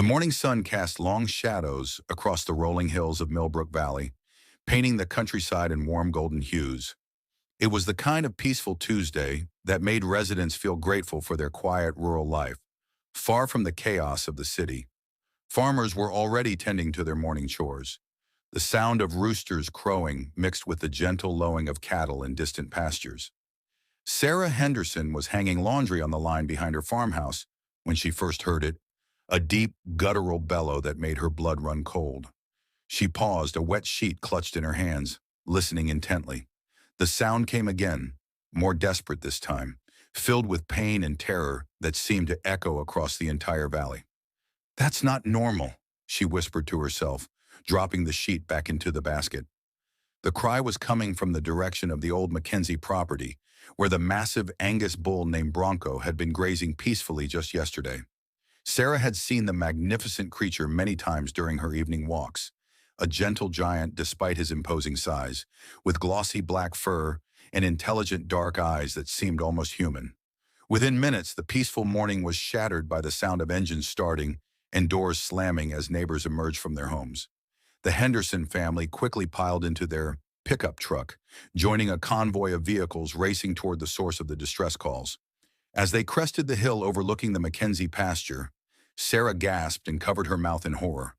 The morning sun cast long shadows across the rolling hills of Millbrook Valley, painting the countryside in warm golden hues. It was the kind of peaceful Tuesday that made residents feel grateful for their quiet rural life, far from the chaos of the city. Farmers were already tending to their morning chores. The sound of roosters crowing mixed with the gentle lowing of cattle in distant pastures. Sarah Henderson was hanging laundry on the line behind her farmhouse when she first heard it, a deep, guttural bellow that made her blood run cold. She paused, a wet sheet clutched in her hands, listening intently. The sound came again, more desperate this time, filled with pain and terror that seemed to echo across the entire valley. "That's not normal," she whispered to herself, dropping the sheet back into the basket. The cry was coming from the direction of the old Mackenzie property, where the massive Angus bull named Bronco had been grazing peacefully just yesterday. Sarah had seen the magnificent creature many times during her evening walks, a gentle giant despite his imposing size, with glossy black fur and intelligent dark eyes that seemed almost human. Within minutes, the peaceful morning was shattered by the sound of engines starting and doors slamming as neighbors emerged from their homes. The Henderson family quickly piled into their pickup truck, joining a convoy of vehicles racing toward the source of the distress calls. As they crested the hill overlooking the Mackenzie pasture, Sarah gasped and covered her mouth in horror.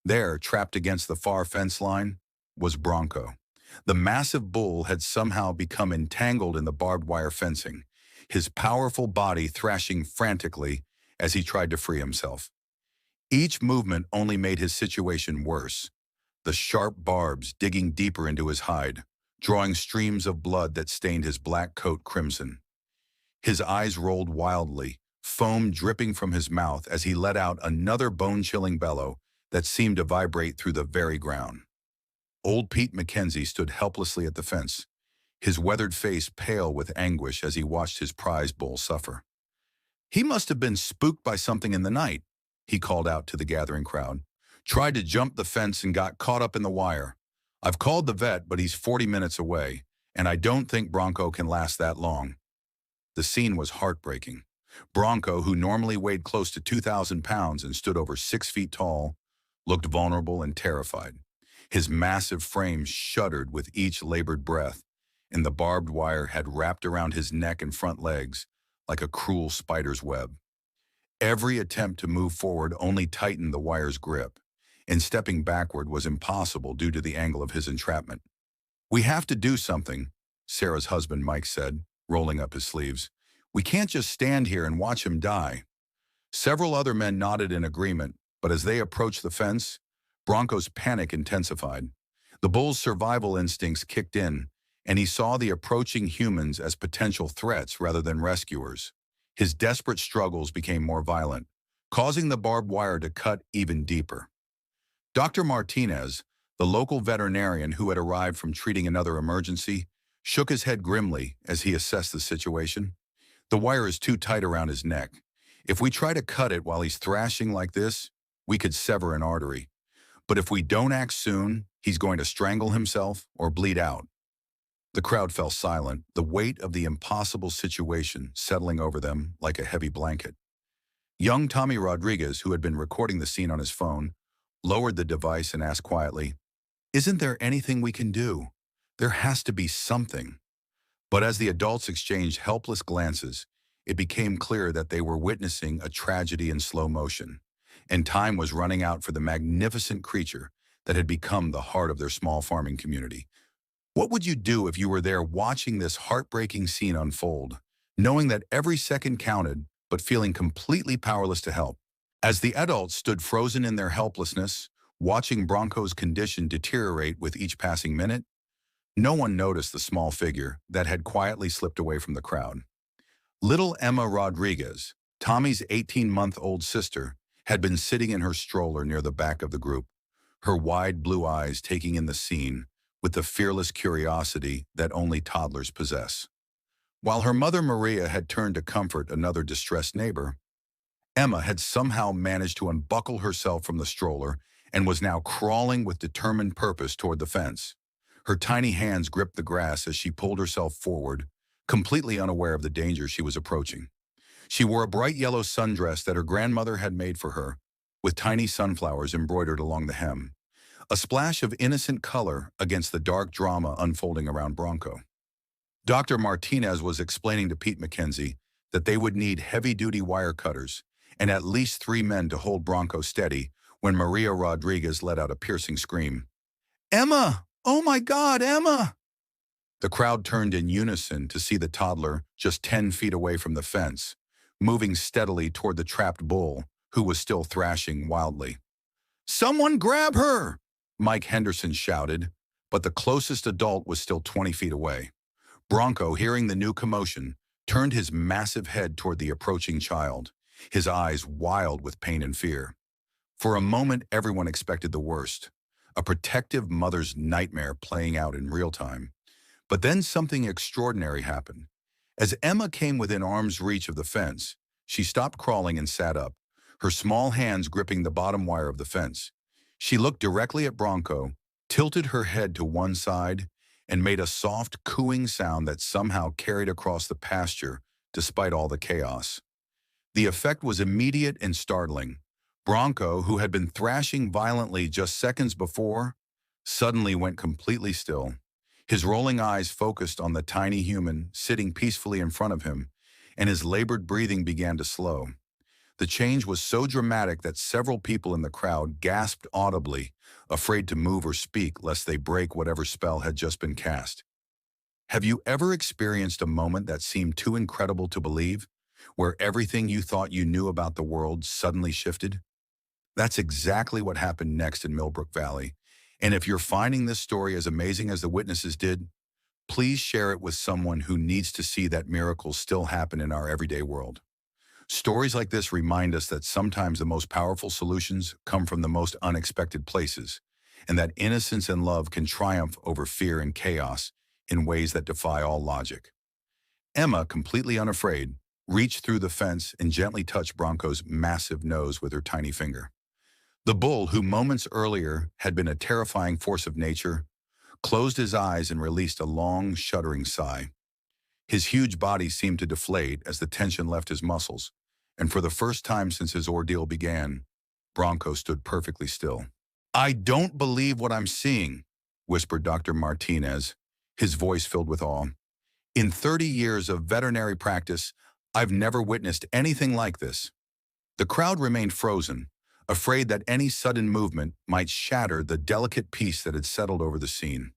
There, trapped against the far fence line, was Bronco. The massive bull had somehow become entangled in the barbed wire fencing, his powerful body thrashing frantically as he tried to free himself. Each movement only made his situation worse, the sharp barbs digging deeper into his hide, drawing streams of blood that stained his black coat crimson. His eyes rolled wildly, foam dripping from his mouth as he let out another bone-chilling bellow that seemed to vibrate through the very ground. Old Pete Mackenzie stood helplessly at the fence, his weathered face pale with anguish as he watched his prize bull suffer. "He must have been spooked by something in the night," he called out to the gathering crowd. "Tried to jump the fence and got caught up in the wire. I've called the vet, but he's 40 minutes away, and I don't think Bronco can last that long." The scene was heartbreaking. Bronco, who normally weighed close to 2,000 pounds and stood over 6 feet tall, looked vulnerable and terrified. His massive frame shuddered with each labored breath, and the barbed wire had wrapped around his neck and front legs like a cruel spider's web. Every attempt to move forward only tightened the wire's grip, and stepping backward was impossible due to the angle of his entrapment. "We have to do something," Sarah's husband Mike said, rolling up his sleeves. "We can't just stand here and watch him die." Several other men nodded in agreement, but as they approached the fence, Bronco's panic intensified. The bull's survival instincts kicked in, and he saw the approaching humans as potential threats rather than rescuers. His desperate struggles became more violent, causing the barbed wire to cut even deeper. Dr. Martinez, the local veterinarian who had arrived from treating another emergency, shook his head grimly as he assessed the situation. "The wire is too tight around his neck. If we try to cut it while he's thrashing like this, we could sever an artery. But if we don't act soon, he's going to strangle himself or bleed out." The crowd fell silent, the weight of the impossible situation settling over them like a heavy blanket. Young Tommy Rodriguez, who had been recording the scene on his phone, lowered the device and asked quietly, "Isn't there anything we can do? There has to be something." But as the adults exchanged helpless glances, it became clear that they were witnessing a tragedy in slow motion, and time was running out for the magnificent creature that had become the heart of their small farming community. What would you do if you were there watching this heartbreaking scene unfold, knowing that every second counted, but feeling completely powerless to help? As the adults stood frozen in their helplessness, watching Bronco's condition deteriorate with each passing minute, no one noticed the small figure that had quietly slipped away from the crowd. Little Emma Rodriguez, Tommy's 18-month-old sister, had been sitting in her stroller near the back of the group, her wide blue eyes taking in the scene with the fearless curiosity that only toddlers possess. While her mother Maria had turned to comfort another distressed neighbor, Emma had somehow managed to unbuckle herself from the stroller and was now crawling with determined purpose toward the fence. Her tiny hands gripped the grass as she pulled herself forward, completely unaware of the danger she was approaching. She wore a bright yellow sundress that her grandmother had made for her, with tiny sunflowers embroidered along the hem, a splash of innocent color against the dark drama unfolding around Bronco. Dr. Martinez was explaining to Pete Mackenzie that they would need heavy-duty wire cutters and at least 3 men to hold Bronco steady when Maria Rodriguez let out a piercing scream. "Emma! Oh my God, Emma!" The crowd turned in unison to see the toddler just 10 feet away from the fence, moving steadily toward the trapped bull, who was still thrashing wildly. "Someone grab her!" Mike Henderson shouted, but the closest adult was still 20 feet away. Bronco, hearing the new commotion, turned his massive head toward the approaching child, his eyes wild with pain and fear. For a moment, everyone expected the worst, a protective mother's nightmare playing out in real time. But then something extraordinary happened. As Emma came within arm's reach of the fence, she stopped crawling and sat up, her small hands gripping the bottom wire of the fence. She looked directly at Bronco, tilted her head to one side, and made a soft, cooing sound that somehow carried across the pasture despite all the chaos. The effect was immediate and startling. Bronco, who had been thrashing violently just seconds before, suddenly went completely still. His rolling eyes focused on the tiny human sitting peacefully in front of him, and his labored breathing began to slow. The change was so dramatic that several people in the crowd gasped audibly, afraid to move or speak lest they break whatever spell had just been cast. Have you ever experienced a moment that seemed too incredible to believe, where everything you thought you knew about the world suddenly shifted? That's exactly what happened next in Millbrook Valley. And if you're finding this story as amazing as the witnesses did, please share it with someone who needs to see that miracles still happen in our everyday world. Stories like this remind us that sometimes the most powerful solutions come from the most unexpected places, and that innocence and love can triumph over fear and chaos in ways that defy all logic. Emma, completely unafraid, reached through the fence and gently touched Bronco's massive nose with her tiny finger. The bull, who moments earlier had been a terrifying force of nature, closed his eyes and released a long, shuddering sigh. His huge body seemed to deflate as the tension left his muscles, and for the first time since his ordeal began, Bronco stood perfectly still. "I don't believe what I'm seeing," whispered Dr. Martinez, his voice filled with awe. "In 30 years of veterinary practice, I've never witnessed anything like this." The crowd remained frozen, afraid that any sudden movement might shatter the delicate peace that had settled over the scene.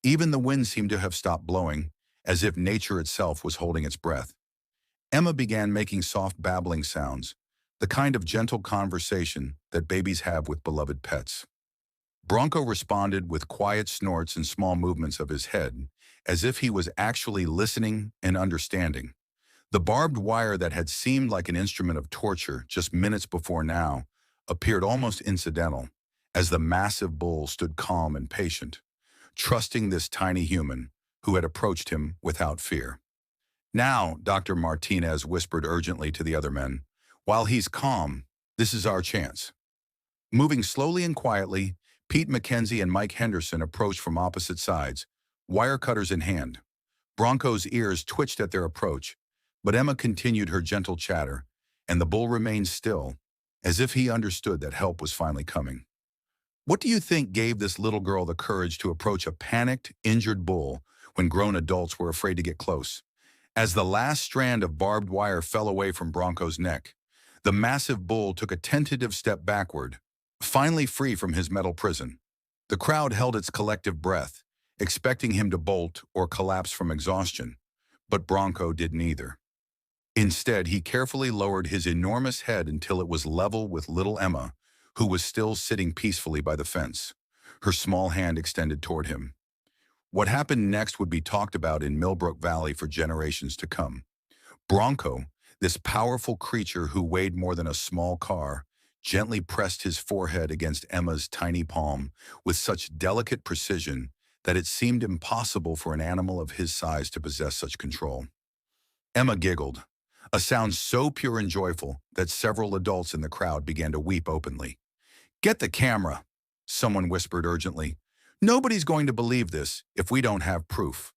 Even the wind seemed to have stopped blowing, as if nature itself was holding its breath. Emma began making soft babbling sounds, the kind of gentle conversation that babies have with beloved pets. Bronco responded with quiet snorts and small movements of his head, as if he was actually listening and understanding. The barbed wire that had seemed like an instrument of torture just minutes before now appeared almost incidental, as the massive bull stood calm and patient, trusting this tiny human who had approached him without fear. "Now," Dr. Martinez whispered urgently to the other men, "while he's calm, this is our chance." Moving slowly and quietly, Pete Mackenzie and Mike Henderson approached from opposite sides, wire cutters in hand. Bronco's ears twitched at their approach, but Emma continued her gentle chatter, and the bull remained still, as if he understood that help was finally coming. What do you think gave this little girl the courage to approach a panicked, injured bull when grown adults were afraid to get close? As the last strand of barbed wire fell away from Bronco's neck, the massive bull took a tentative step backward, finally free from his metal prison. The crowd held its collective breath, expecting him to bolt or collapse from exhaustion, but Bronco did neither. Instead, he carefully lowered his enormous head until it was level with little Emma, who was still sitting peacefully by the fence, her small hand extended toward him. What happened next would be talked about in Millbrook Valley for generations to come. Bronco, this powerful creature who weighed more than a small car, gently pressed his forehead against Emma's tiny palm with such delicate precision that it seemed impossible for an animal of his size to possess such control. Emma giggled, a sound so pure and joyful that several adults in the crowd began to weep openly. "Get the camera," someone whispered urgently. "Nobody's going to believe this if we don't have proof."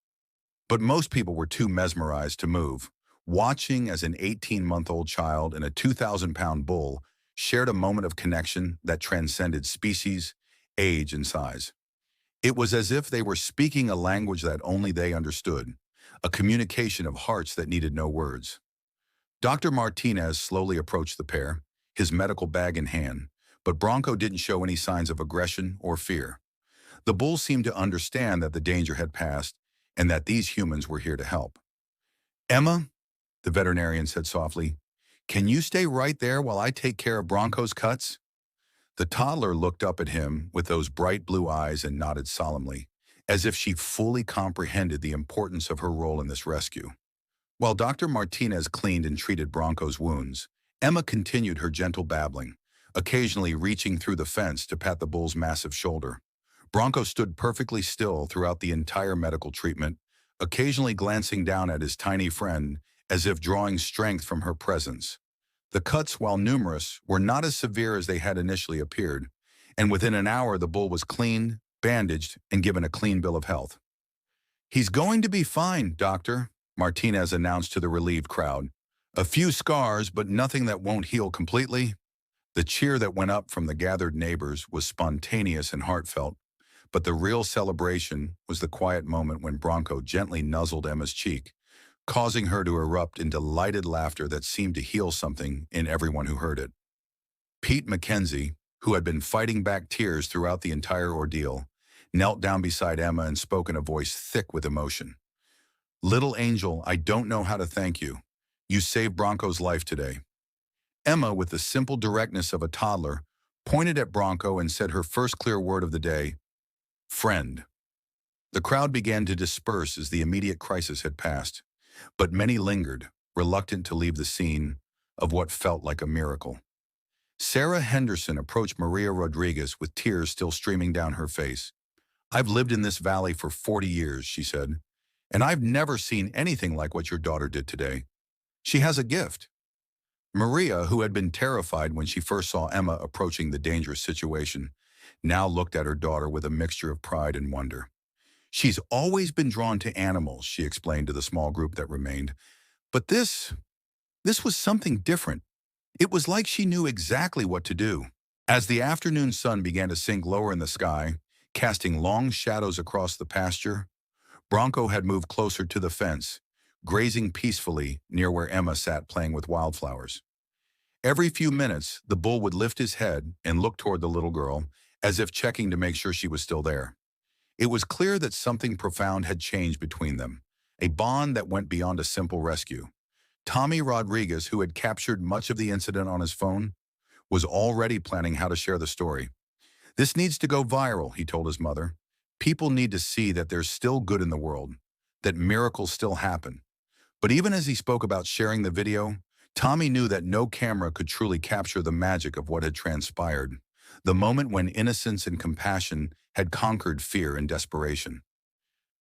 But most people were too mesmerized to move, watching as an 18-month-old child and a 2,000-pound bull shared a moment of connection that transcended species, age, and size. It was as if they were speaking a language that only they understood, a communication of hearts that needed no words. Dr. Martinez slowly approached the pair, his medical bag in hand, but Bronco didn't show any signs of aggression or fear. The bull seemed to understand that the danger had passed and that these humans were here to help. "Emma," the veterinarian said softly, "can you stay right there while I take care of Bronco's cuts?" The toddler looked up at him with those bright blue eyes and nodded solemnly, as if she fully comprehended the importance of her role in this rescue. While Dr. Martinez cleaned and treated Bronco's wounds, Emma continued her gentle babbling, occasionally reaching through the fence to pat the bull's massive shoulder. Bronco stood perfectly still throughout the entire medical treatment, occasionally glancing down at his tiny friend as if drawing strength from her presence. The cuts, while numerous, were not as severe as they had initially appeared, and within an hour the bull was cleaned, bandaged, and given a clean bill of health. "He's going to be fine, doctor," Martinez announced to the relieved crowd. "A few scars, but nothing that won't heal completely." The cheer that went up from the gathered neighbors was spontaneous and heartfelt, but the real celebration was the quiet moment when Bronco gently nuzzled Emma's cheek, causing her to erupt in delighted laughter that seemed to heal something in everyone who heard it. Pete Mackenzie, who had been fighting back tears throughout the entire ordeal, knelt down beside Emma and spoke in a voice thick with emotion. "Little angel, I don't know how to thank you. You saved Bronco's life today." Emma, with the simple directness of a toddler, pointed at Bronco and said her first clear word of the day, "Friend." The crowd began to disperse as the immediate crisis had passed, but many lingered, reluctant to leave the scene of what felt like a miracle. Sarah Henderson approached Maria Rodriguez with tears still streaming down her face. "I've lived in this valley for 40 years, she said, "and I've never seen anything like what your daughter did today. She has a gift." Maria, who had been terrified when she first saw Emma approaching the dangerous situation, now looked at her daughter with a mixture of pride and wonder. "She's always been drawn to animals," she explained to the small group that remained. "But this was something different. It was like she knew exactly what to do." As the afternoon sun began to sink lower in the sky, casting long shadows across the pasture, Bronco had moved closer to the fence, grazing peacefully near where Emma sat playing with wildflowers. Every few minutes, the bull would lift his head and look toward the little girl, as if checking to make sure she was still there. It was clear that something profound had changed between them, a bond that went beyond a simple rescue. Tommy Rodriguez, who had captured much of the incident on his phone, was already planning how to share the story. "This needs to go viral," he told his mother. "People need to see that there's still good in the world, that miracles still happen." But even as he spoke about sharing the video, Tommy knew that no camera could truly capture the magic of what had transpired, the moment when innocence and compassion had conquered fear and desperation.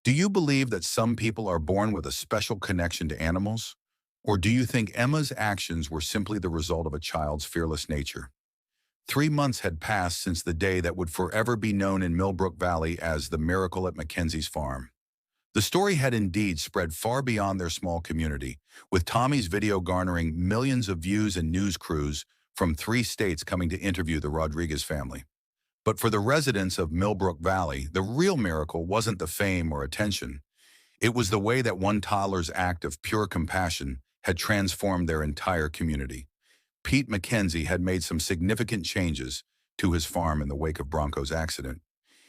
"Do you believe that some people are born with a special connection to animals? Or do you think Emma's actions were simply the result of a child's fearless nature?" 3 months had passed since the day that would forever be known in Millbrook Valley as the miracle at Mackenzie's farm. The story had indeed spread far beyond their small community, with Tommy's video garnering millions of views and news crews from 3 states coming to interview the Rodriguez family. But for the residents of Millbrook Valley, the real miracle wasn't the fame or attention. It was the way that one toddler's act of pure compassion had transformed their entire community. Pete Mackenzie had made some significant changes to his farm in the wake of Bronco's accident.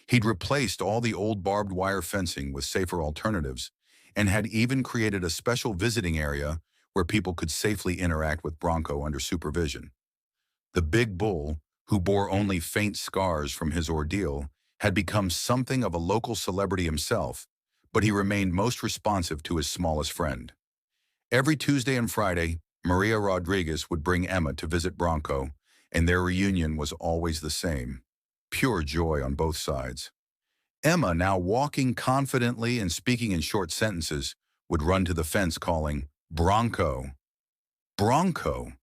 He'd replaced all the old barbed wire fencing with safer alternatives, and had even created a special visiting area where people could safely interact with Bronco under supervision. The big bull, who bore only faint scars from his ordeal, had become something of a local celebrity himself, but he remained most responsive to his smallest friend. Every Tuesday and Friday, Maria Rodriguez would bring Emma to visit Bronco, and their reunion was always the same. Pure joy on both sides. Emma, now walking confidently and speaking in short sentences, would run to the fence calling, "Bronco! Bronco!"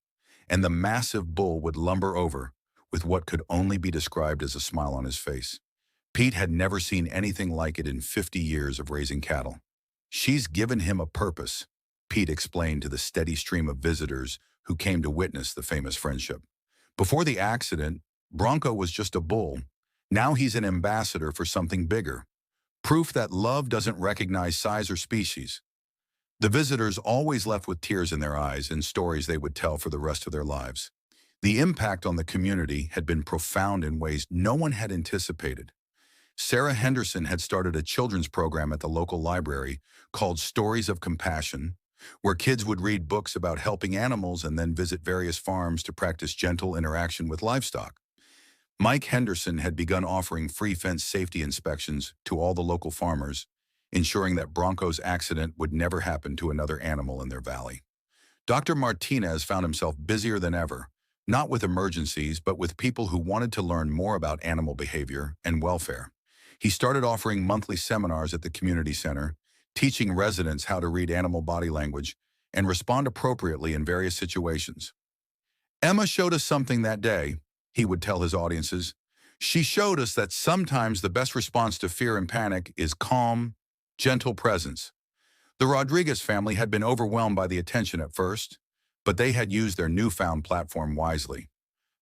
and the massive bull would lumber over, with what could only be described as a smile on his face. Pete had never seen anything like it in 50 years of raising cattle. "She's given him a purpose," Pete explained to the steady stream of visitors who came to witness the famous friendship. Before the accident, Bronco was just a bull. Now he's an ambassador for something bigger. Proof that love doesn't recognize size or species. The visitors always left with tears in their eyes and stories they would tell for the rest of their lives. The impact on the community had been profound in ways no one had anticipated. Sarah Henderson had started a children's program at the local library called Stories of Compassion, where kids would read books about helping animals and then visit various farms to practice gentle interaction with livestock. Mike Henderson had begun offering free fence safety inspections to all the local farmers, ensuring that Bronco's accident would never happen to another animal in their valley. Dr. Martinez found himself busier than ever, not with emergencies, but with people who wanted to learn more about animal behavior and welfare. He started offering monthly seminars at the community center, teaching residents how to read animal body language and respond appropriately in various situations. Emma showed us something that day, he would tell his audiences. She showed us that sometimes the best response to fear and panic is calm, gentle presence. The Rodriguez family had been overwhelmed by the attention at first, but they had used their newfound platform wisely.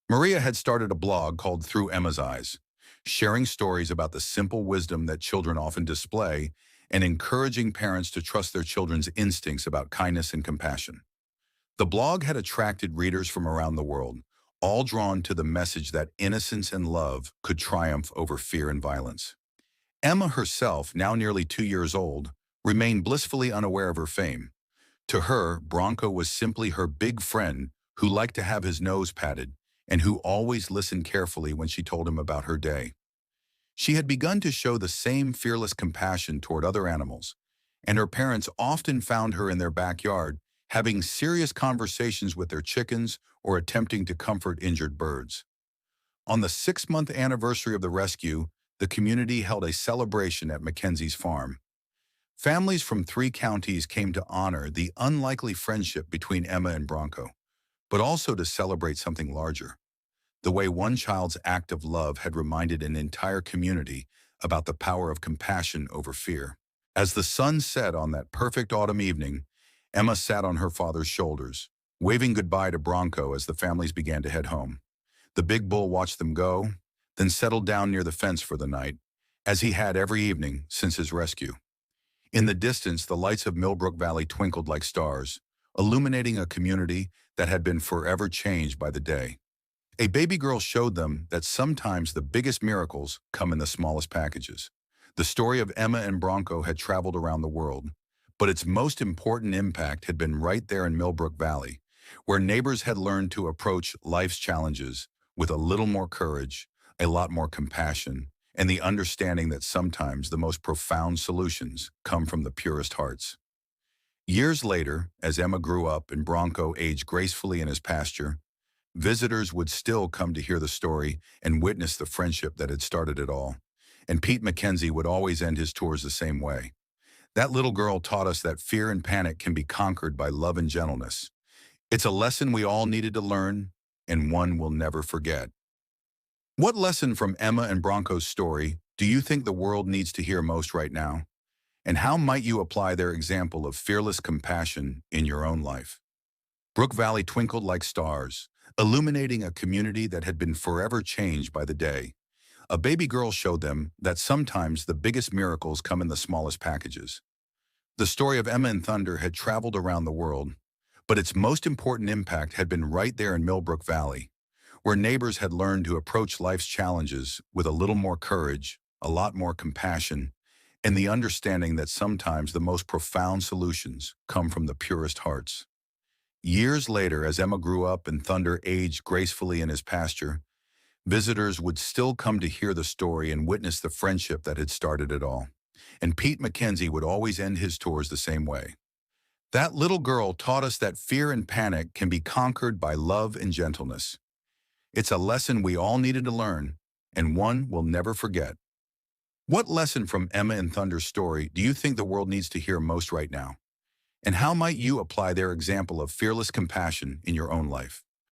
Maria had started a blog called Through Emma's Eyes, sharing stories about the simple wisdom that children often display and encouraging parents to trust their children's instincts about kindness and compassion. The blog had attracted readers from around the world, all drawn to the message that innocence and love could triumph over fear and violence. Emma herself, now nearly 2 years old, remained blissfully unaware of her fame. To her, Bronco was simply her big friend who liked to have his nose patted and who always listened carefully when she told him about her day. She had begun to show the same fearless compassion toward other animals, and her parents often found her in their backyard, having serious conversations with their chickens or attempting to comfort injured birds. On the 6-month anniversary of the rescue, the community held a celebration at Mackenzie's farm. Families from 3 counties came to honor the unlikely friendship between Emma and Bronco, but also to celebrate something larger. The way one child's act of love had reminded an entire community about the power of compassion over fear. As the sun set on that perfect autumn evening, Emma sat on her father's shoulders, waving goodbye to Bronco as the families began to head home. The big bull watched them go, then settled down near the fence for the night, as he had every evening since his rescue. In the distance, the lights of Millbrook Valley twinkled like stars, illuminating a community that had been forever changed by the day. A baby girl showed them that sometimes the biggest miracles come in the smallest packages. The story of Emma and Bronco had traveled around the world, but its most important impact had been right there in Millbrook Valley, where neighbors had learned to approach life's challenges with a little more courage, a lot more compassion, and the understanding that sometimes the most profound solutions come from the purest hearts. Years later, as Emma grew up and Bronco aged gracefully in his pasture, visitors would still come to hear the story and witness the friendship that had started it all. And Pete Mackenzie would always end his tours the same way. That little girl taught us that fear and panic can be conquered by love and gentleness. It's a lesson we all needed to learn, and one we'll never forget. What lesson from Emma and Bronco's story do you think the world needs to hear most right now? And how might you apply their example of fearless compassion in your own life? Brook Valley twinkled like stars, illuminating a community that had been forever changed by the day. A baby girl showed them that sometimes the biggest miracles come in the smallest packages. The story of Emma and Thunder had traveled around the world, but its most important impact had been right there in Millbrook Valley, where neighbors had learned to approach life's challenges with a little more courage, a lot more compassion, and the understanding that sometimes the most profound solutions come from the purest hearts. Years later, as Emma grew up and Thunder aged gracefully in his pasture, visitors would still come to hear the story and witness the friendship that had started it all. And Pete Mackenzie would always end his tours the same way. That little girl taught us that fear and panic can be conquered by love and gentleness. It's a lesson we all needed to learn, and one we'll never forget. What lesson from Emma and Thunder's story do you think the world needs to hear most right now? And how might you apply their example of fearless compassion in your own life?